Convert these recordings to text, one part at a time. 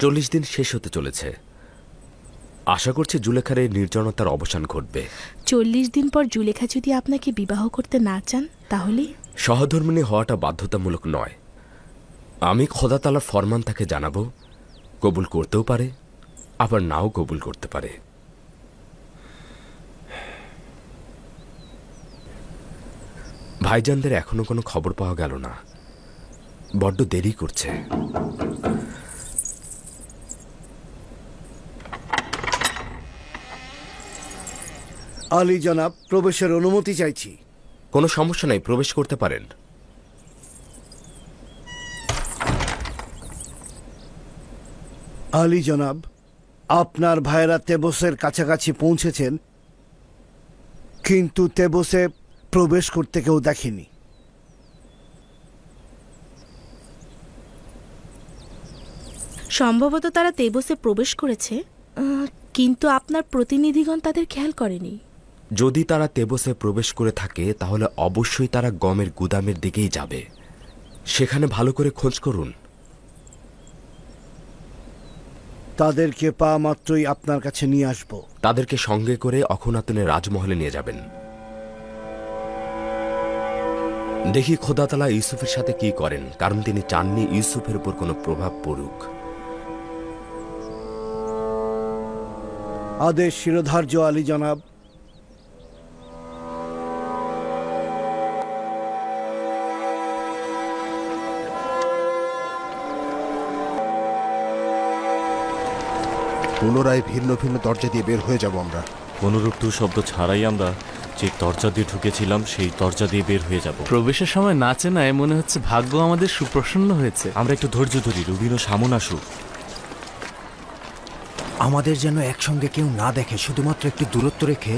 40 দিন শেষ হতে চলেছে। আশা করছি জুলেখার এই নির্জনতার অবসান ঘটবে। 40 দিন পর জুলেখা যদি আপনাকে বিবাহ করতে না চান তাহলে? সহধর্মিণী হওয়াটা বাধ্যতামূলক নয়। আমি খোদা তাআলার ফরমান তাকে জানাবো, কবুল করতেও পারে আবার নাও কবুল করতে পারে। ভাইজানদের এখনো কোনো খবর পাওয়া গেল না, বড্ড দেরি করছে। আলী জনাব, প্রবেশের অনুমতি চাইছি। কোনো সমস্যা নাই, প্রবেশ করতে পারেন। আলী জনাব, আপনার ভাইয়েরা তেবসের কাছাকাছি পৌঁছেছেন, কিন্তু তেবসে প্রবেশ করতে কেউ দেখেনি। সম্ভবত তারা তেবসে প্রবেশ করেছে, কিন্তু আপনার প্রতিনিধিগণ তাদের খেয়াল করেনি। যদি তারা তেবসে প্রবেশ করে থাকে তাহলে অবশ্যই তারা গমের গুদামের দিকেই যাবে। সেখানে ভালো করে খোঁজ করুন। তাদেরকে পা মাত্রই আপনার কাছে নিয়ে আসব। তাদেরকে সঙ্গে করে অখনাতুনের রাজমহলে নিয়ে যাবেন। দেখি খোদা তাআলা ইউসুফের সাথে কি করেন, কারণ তিনি চাননি ইউসুফের উপর কোনো প্রভাব পড়ুক। আদেশ শিরোধার্য আলী জনাব। পুনরায় ভিন্ন ভিন্ন দরজা দিয়ে বের হয়ে যাব আমরা। কোনরূপ শব্দ ছাড়াই আমরা যে দরজা দিয়ে ঢুকেছিলাম সেই দরজা দিয়ে বের হয়ে যাব। প্রবেশের সময় না চেনায় মনে হচ্ছে ভাগ্য আমাদের সুপ্রসন্ন হয়েছে। আমরা একটু ধৈর্য ধরি, রুবিন ও সামন আসুক। আমাদের যেন একসঙ্গে কেউ না দেখে, শুধুমাত্র একটু দূরত্ব রেখে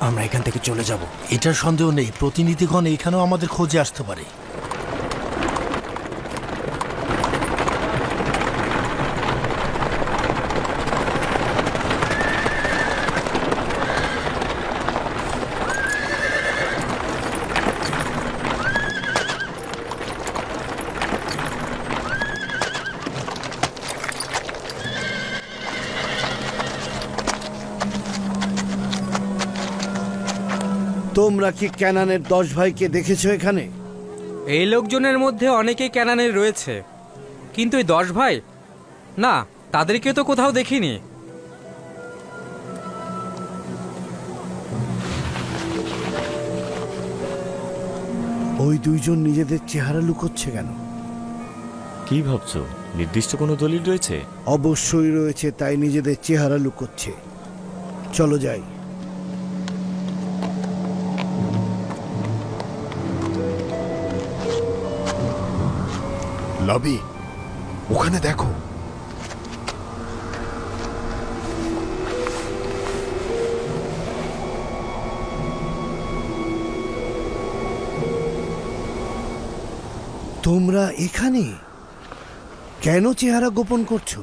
আমরা এখান থেকে চলে যাব। এটার সন্দেহ নেই, প্রতিনিধিগণ এখানেও আমাদের খোঁজে আসতে পারে। তোমরা কি ক্যানানের 10 ভাইকে দেখেছো এখানে? এই লোকজনের মধ্যে অনেকেই ক্যানানের রয়েছে, কিন্তু এই 10 ভাই না, তাদেরকে তো কোথাও দেখিনি। ওই দুইজন নিজেদের চেহারা লুকোচ্ছে কেন? কি ভাবছো, নির্দিষ্ট কোনো দলিল রয়েছে? অবশ্যই রয়েছে, তাই নিজেদের চেহারা লুকোচ্ছে। চলো যাই। লবি, ওখানে দেখো। তোমরা এখানে কেন চেহারা গোপন করছো?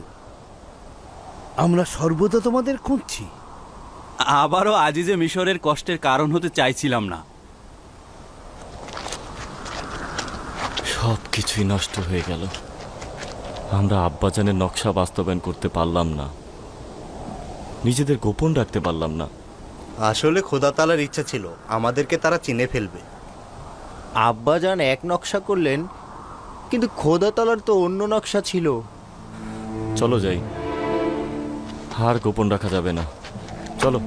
আমরা সর্বদা তোমাদের খুঁজছি। আবারও আজিজে মিশরের কষ্টের কারণ হতে চাইছিলাম না। সব কিছুই নষ্ট হয়ে গেল। আমরা আব্বাজানের নকশা বাস্তবায়ন করতে পারলাম না, নিজেদের গোপন রাখতে পারলাম না। আসলে খোদা তাআলার ইচ্ছা ছিল আমাদেরকে তারা চিনে ফেলবে। আব্বাজান এক নকশা করলেন, কিন্তু খোদা তাআলার তো অন্য নকশা ছিল। চলো যাই, আর গোপন রাখা যাবে না। চলো।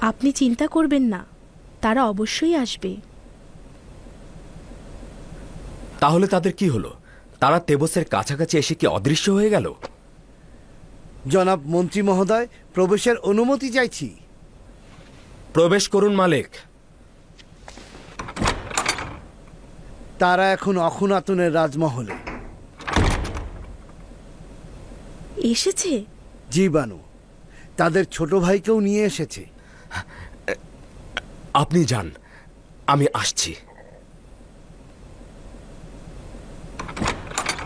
আপনি চিন্তা করবেন না, তারা অবশ্যই আসবে। তাহলে তাদের কি হলো? তারা তেবসের কাছাকাছি এসে কি অদৃশ্য হয়ে গেল? জনাব মন্ত্রী মহোদয়, প্রবেশের অনুমতি চাইছি। প্রবেশ করুন মালিক। তারা এখন অখুনাতুনের রাজমহলে। এসেছে? জি বানু, তাদের ছোট ভাইকেও নিয়ে এসেছে। আপনি যান, আমি আসছি।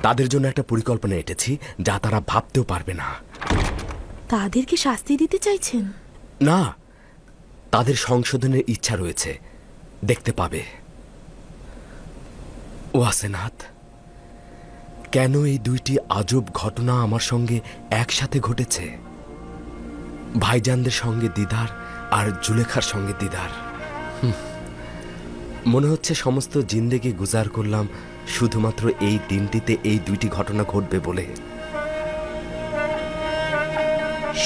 তাদের জন্য একটা পরিকল্পনা এঁটেছি যা তারা ভাবতেও পারবে না। তাদেরকে শাস্তি দিতে চাইছেন? না, তাদের সংশোধনের ইচ্ছা রয়েছে, দেখতে পাবে। ওয়াসেনাথ, কেন এই দুইটি আজব ঘটনা আমার সঙ্গে একসাথে ঘটেছে? ভাইজানদের সঙ্গে দিদার আর জুলেখার সঙ্গে দিদার। মনে হচ্ছে সমস্ত জিন্দেগি গুজার করলাম শুধুমাত্র এই দিনটিতে এই দুইটি ঘটনা ঘটবে বলে।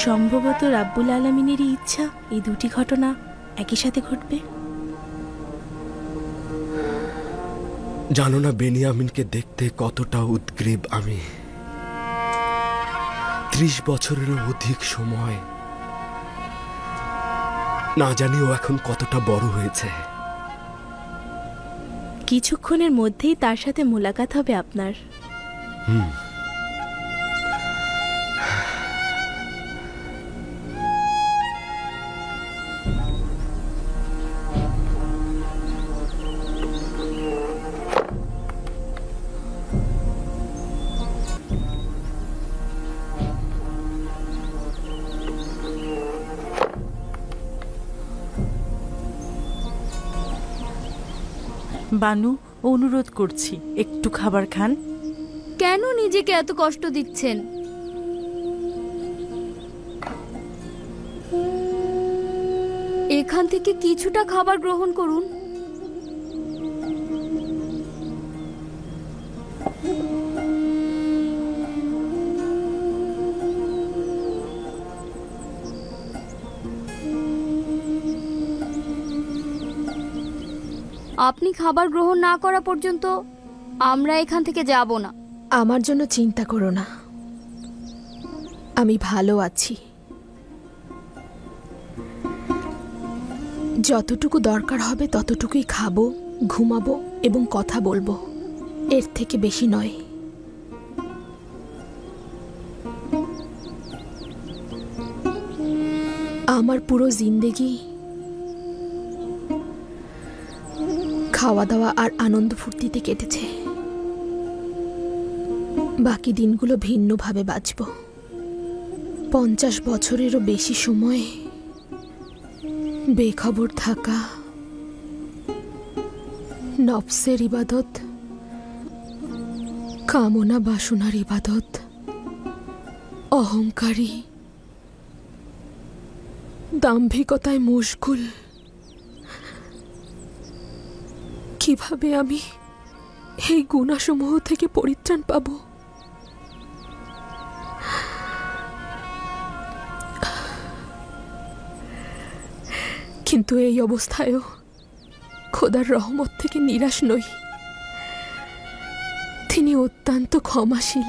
সম্ভবত রাব্বুল আলামিনেরই ইচ্ছা এই দুটি ঘটনা একই সাথে ঘটবে। জানো না বেনিয়ামিনকে দেখতে কতটা উদ্গ্রীব আমি। 30 বছরেরও অধিক সময়, না জানি ও এখন কতটা বড় হয়েছে। কিছুক্ষণের মধ্যেই তার সাথে মোলাকাত হবে আপনার। বানু, অনুরোধ করছি একটু খাবার খান। কেন নিজেকে এত কষ্ট দিচ্ছেন? এখান থেকে কিছুটা খাবার গ্রহণ করুন। আপনি খাবার গ্রহণ না করা পর্যন্ত আমরা এখান থেকে যাব না। আমার জন্য চিন্তা করো না, আমি ভালো আছি। যতটুকু দরকার হবে ততটুকুই খাবো, ঘুমাবো এবং কথা বলবো, এর থেকে বেশি নয়। আমার পুরো জিন্দেগি খাওয়া দাওয়া আর আনন্দ ফুর্তিতে কেটেছে। বাকি দিনগুলো ভিন্নভাবে বাঁচব। 50 বছরেরও বেশি সময় বেখবর থাকা, নফসের ইবাদত, কামনা বাসনার ইবাদত, অহংকারী, দাম্ভিকতায় মশগুল। কিভাবে আমি এই গুনাহসমূহ থেকে পরিত্রাণ পাব? কিন্তু এই অবস্থায়ও খোদার রহমত থেকে নিরাশ নই। তিনি অত্যন্ত ক্ষমাশীল।